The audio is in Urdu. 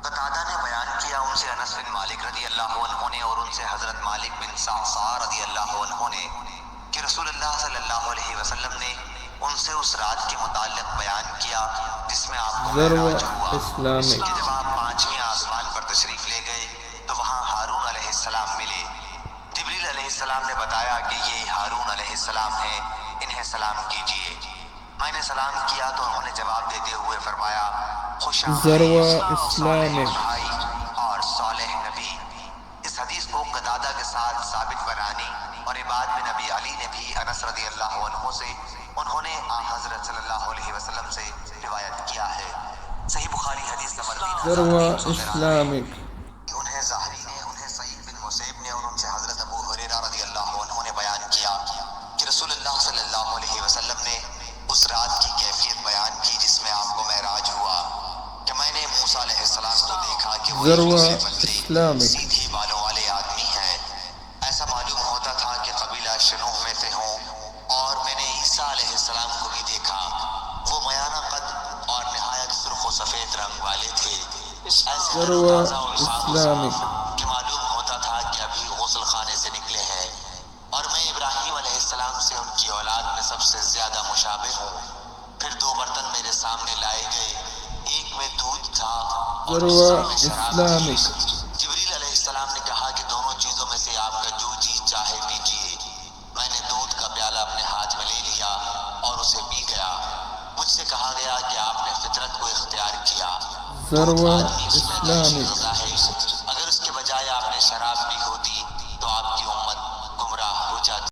قتادہ نے بیان کیا ان سے انس بن مالک رضی اللہ عنہ نے اور ان سے حضرت مالک بن صعصع رضی اللہ عنہ نے کہ رسول اللہ صلی اللہ علیہ وسلم نے ان سے اس رات کے متعلق بیان کیا جس میں آپ کو معراج ہوا کہ جب آپ 5ویں آسمان پر تشریف لے گئے تو وہاں ہارون علیہ السلام ملے۔ جبریل علیہ السلام نے بتایا کہ یہ ہارون علیہ السلام ہیں، انہیں سلام کیجیے۔ میں نے سلام کیا تو انہوں نے جواب دیتے ہوئے فرمایا خوش آمدید صالح بھائی اور صالح نبی۔ اس حدیث کو قتادہ کے ساتھ ثابت بنانی اور عباد بن ابی علی نے بھی انس رضی اللہ عنہ سے انہوں نے حضرت صلی اللہ علیہ وسلم سے روایت کیا ہے۔ صحیح بخاری حدیث نمبر 3393۔ انہیں ظاہری نے، انہیں سعید بن مسیب نے اور ان سے حضرت ابو ہریرہ رضی اللہ عنہ نے بیان کیا کہ رسول اللہ صلی اللہ علیہ وسلم نے اس رات کی کیفیت بیان کی جس میں آپ کو معراج ہوا کہ میں نے موسیٰ علیہ السلام کو دیکھا کہ وہ ایک دوسرے بندے سیدھے بالوں والے آدمی ہیں، ایسا معلوم ہوتا تھا کہ قبیلہ شنوح میں سے ہوں، اور میں نے عیسیٰ علیہ السلام کو بھی دیکھا، وہ میانہ قد اور نہایت سرخ و سفید رنگ والے تھے، ایسے تازہ اور صاف کہ معلوم ہوتا تھا کہ ابھی غسل خانے سے نکلے ہیں، اور میں ابراہیم علیہ السلام سے ان کی اولاد میں سب سے زیادہ مشابہ ہوں۔ پھر 2 برتن میرے سامنے لائے گئے، ایک میں دودھ تھا اور دوسرے میں شراب تھی۔ جبریل علیہ السلام نے کہا کہ دونوں چیزوں میں سے آپ کا جو جی چاہے پیجیے۔ میں نے دودھ کا پیالہ اپنے ہاتھ میں لے لیا اور اسے پی گیا۔ مجھ سے کہا گیا کہ آپ نے فطرت کو اختیار کیا، دودھ آدمی اس میں